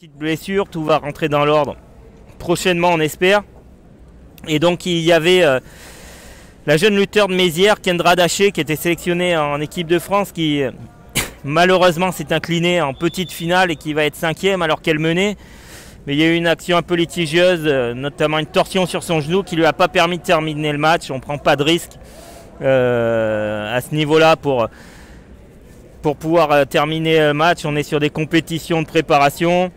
petite blessure, tout va rentrer dans l'ordre prochainement, on espère. Et donc il y avait la jeune lutteur de Mézières, Kendra Daché, qui était sélectionnée en équipe de France, qui malheureusement s'est inclinée en petite finale et qui va être 5e alors qu'elle menait. Mais il y a eu une action un peu litigieuse, notamment une torsion sur son genou qui ne lui a pas permis de terminer le match. On ne prend pas de risque à ce niveau-là pour pouvoir terminer le match. On est sur des compétitions de préparation.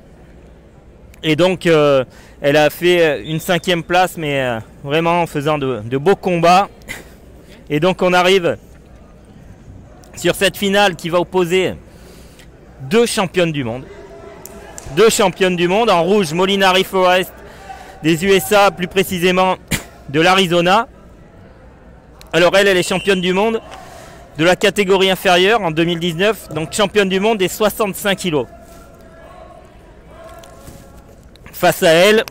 Et donc elle a fait une 5e place, mais vraiment en faisant de beaux combats. Et donc on arrive sur cette finale qui va opposer deux championnes du monde. Deux championnes du monde. En rouge, Molinari Forrest des USA, plus précisément de l'Arizona. Alors elle est championne du monde de la catégorie inférieure en 2019, donc championne du monde des 65 kg. Face à elle,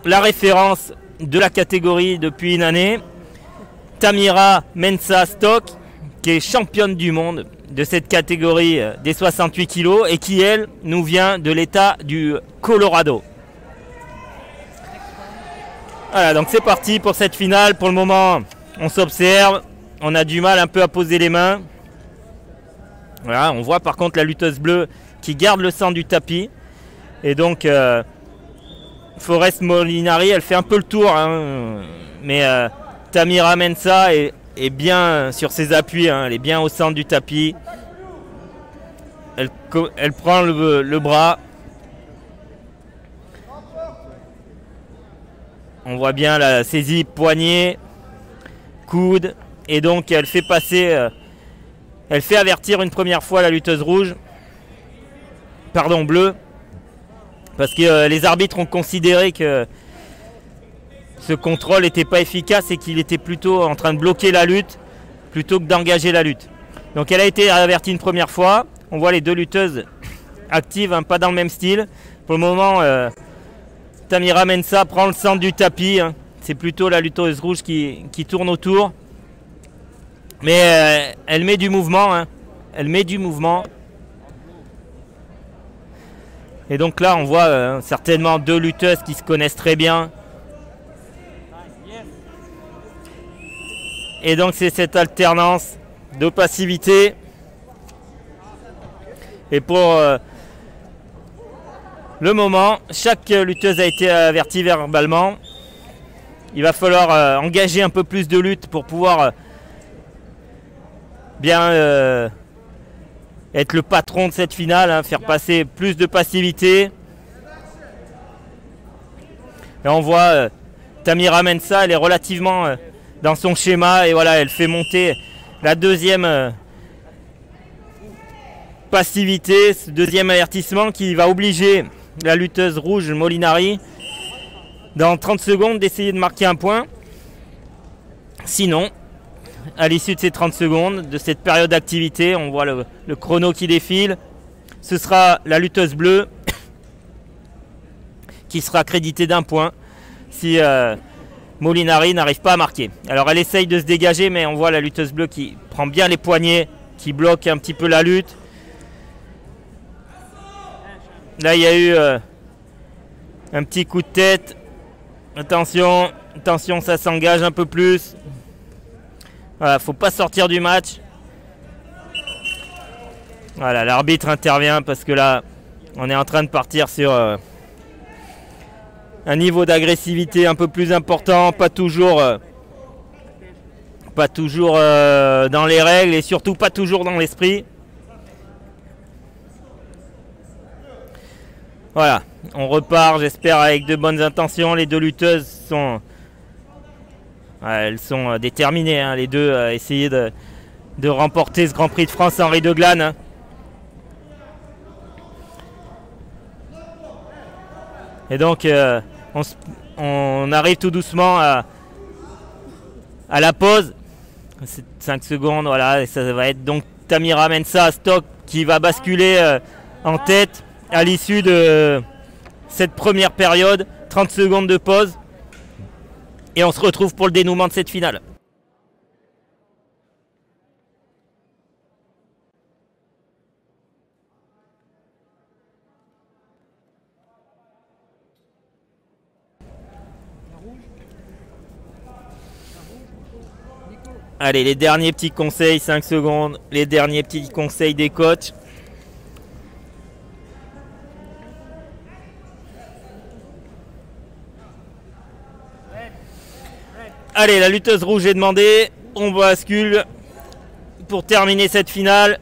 la référence de la catégorie depuis une année, Tamira Mensah Stock, qui est championne du monde de cette catégorie des 68 kg et qui, elle, nous vient de l'état du Colorado. Voilà, donc c'est parti pour cette finale. Pour le moment, on s'observe. On a du mal un peu à poser les mains. Voilà, on voit par contre la lutteuse bleue qui garde le centre du tapis. Et donc, Forrest Molinari, elle fait un peu le tour. Hein, mais Tamira Mensah est bien sur ses appuis. Hein, elle est bien au centre du tapis. Elle prend le bras. On voit bien la saisie poignet, coude. Et donc elle fait passer, elle fait avertir une première fois la lutteuse rouge, pardon bleue, parce que les arbitres ont considéré que ce contrôle n'était pas efficace et qu'il était plutôt en train de bloquer la lutte plutôt que d'engager la lutte. Donc elle a été avertie une première fois. On voit les deux lutteuses actives, hein, pas dans le même style. Pour le moment, Tamira Mensah prend le centre du tapis. Hein. C'est plutôt la lutteuse rouge qui tourne autour. Mais elle met du mouvement, hein. Elle met du mouvement. Et donc là, on voit certainement deux lutteuses qui se connaissent très bien. Et donc c'est cette alternance de passivité. Et pour le moment, chaque lutteuse a été avertie verbalement. Il va falloir engager un peu plus de lutte pour pouvoir bien être le patron de cette finale, hein, faire passer plus de passivité. Et on voit Tamira Mensah, elle est relativement dans son schéma et voilà, elle fait monter la deuxième passivité, ce deuxième avertissement qui va obliger la lutteuse rouge Molinari dans 30 secondes d'essayer de marquer un point. Sinon, à l'issue de ces 30 secondes, de cette période d'activité, on voit le chrono qui défile. Ce sera la lutteuse bleue qui sera créditée d'un point si Molinari n'arrive pas à marquer. Alors elle essaye de se dégager, mais on voit la lutteuse bleue qui prend bien les poignets, qui bloque un petit peu la lutte. Là, il y a eu un petit coup de tête. Attention, attention, ça s'engage un peu plus. Voilà, faut pas sortir du match. Voilà, l'arbitre intervient parce que là, on est en train de partir sur un niveau d'agressivité un peu plus important, pas toujours dans les règles et surtout pas toujours dans l'esprit. Voilà, on repart, j'espère, avec de bonnes intentions. Les deux lutteuses sont... elles sont déterminées, hein, les deux, à essayer de remporter ce Grand Prix de France Henri de Glane. Hein. Et donc, on arrive tout doucement à la pause. C'est 5 secondes, voilà, et ça va être donc Tamira Mensah Stock qui va basculer en tête à l'issue de cette première période. 30 secondes de pause. Et on se retrouve pour le dénouement de cette finale. Allez, les derniers petits conseils, 5 secondes. Les derniers petits conseils des coachs. Allez, la lutteuse rouge est demandée. On bascule pour terminer cette finale.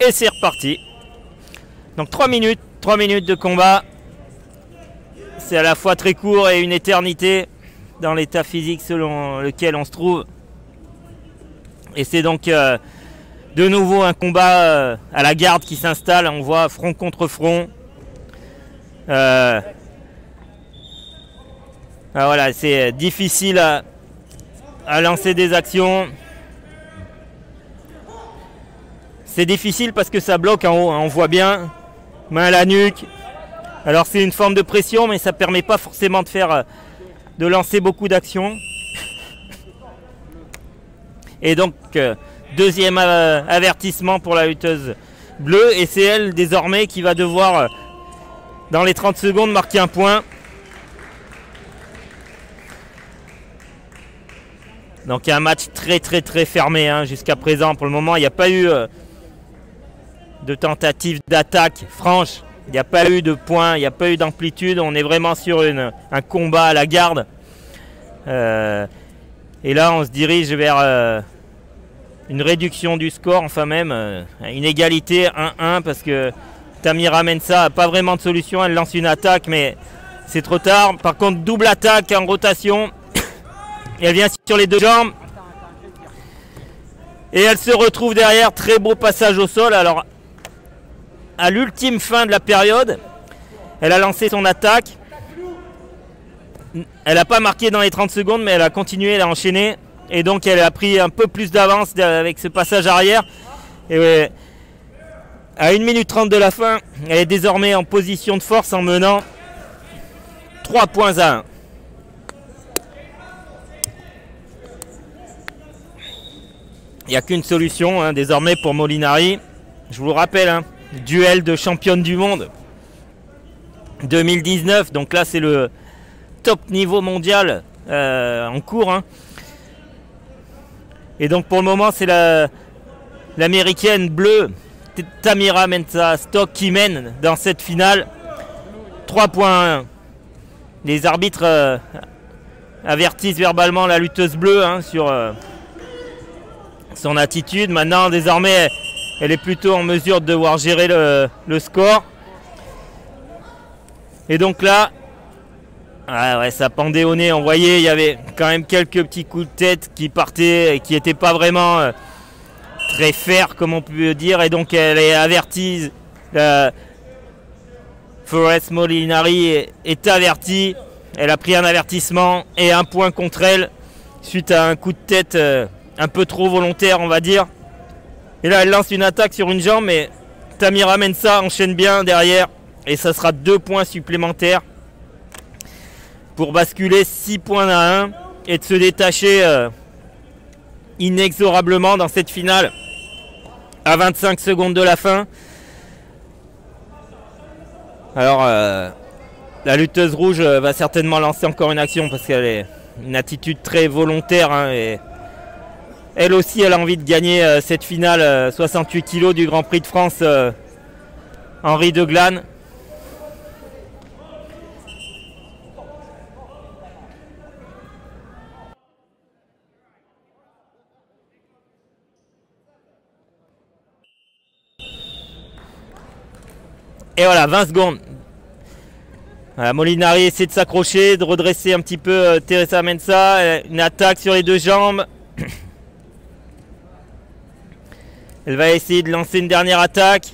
Et c'est reparti. Donc 3 minutes de combat. C'est à la fois très court et une éternité dans l'état physique selon lequel on se trouve. Et c'est donc de nouveau un combat à la garde qui s'installe. On voit front contre front. Voilà, c'est difficile à lancer des actions. C'est difficile parce que ça bloque en haut, hein, on voit bien. Main à la nuque. Alors c'est une forme de pression, mais ça ne permet pas forcément de lancer beaucoup d'actions. Et donc, deuxième avertissement pour la lutteuse bleue. Et c'est elle désormais qui va devoir, dans les 30 secondes, marquer un point. Donc il y a un match très fermé hein, jusqu'à présent. Pour le moment, il n'y a pas eu de tentative d'attaque franche. Il n'y a pas eu de points, il n'y a pas eu d'amplitude. On est vraiment sur un combat à la garde. Et là, on se dirige vers une réduction du score, enfin même une égalité 1-1 parce que Tamira Mensah n'a pas vraiment de solution. Elle lance une attaque, mais c'est trop tard. Par contre, double attaque en rotation. Et elle vient sur les deux jambes. Et elle se retrouve derrière. Très beau passage au sol. Alors, à l'ultime fin de la période, elle a lancé son attaque. Elle n'a pas marqué dans les 30 secondes, mais elle a continué, elle a enchaîné. Et donc, elle a pris un peu plus d'avance avec ce passage arrière. Et à 1 minute 30 de la fin, elle est désormais en position de force en menant 3 points à 1. Il n'y a qu'une solution hein, désormais pour Molinari. Je vous le rappelle, hein, duel de championne du monde 2019. Donc là, c'est le top niveau mondial en cours. Hein. Et donc pour le moment, c'est l'américaine bleue Tamira Mensah Stock qui mène dans cette finale. 3 points. Les arbitres avertissent verbalement la lutteuse bleue hein, sur son attitude. Maintenant, désormais, elle est plutôt en mesure de devoir gérer le score. Et donc là, ouais, ça pendait au nez. On voyait, il y avait quand même quelques petits coups de tête qui partaient et qui n'étaient pas vraiment très fair, comme on peut dire. Et donc, elle est avertie. Forest Molinari est avertie. Elle a pris un avertissement et un point contre elle suite à un coup de tête un peu trop volontaire, on va dire. Et là, elle lance une attaque sur une jambe, mais Tamira Mensah enchaîne bien derrière. Et ça sera 2 points supplémentaires pour basculer 6 points à 1 et de se détacher inexorablement dans cette finale à 25 secondes de la fin. Alors, la lutteuse rouge va certainement lancer encore une action parce qu'elle est une attitude très volontaire hein, et elle aussi, elle a envie de gagner cette finale 68 kg du Grand Prix de France Henri de Glane. Et voilà, 20 secondes. Voilà, Molinari essaie de s'accrocher, de redresser un petit peu Teresa Mensah. Une attaque sur les deux jambes. Elle va essayer de lancer une dernière attaque.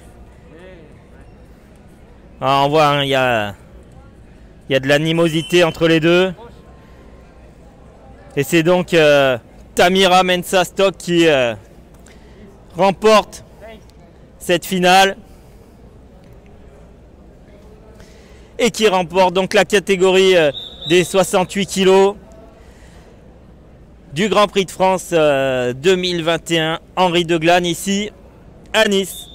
Alors, on voit, hein, il y a de l'animosité entre les deux. Et c'est donc Tamira Mensah Stock qui remporte cette finale. Et qui remporte donc la catégorie des 68 kilos du Grand Prix de France 2021 Henri de Glane ici à Nice.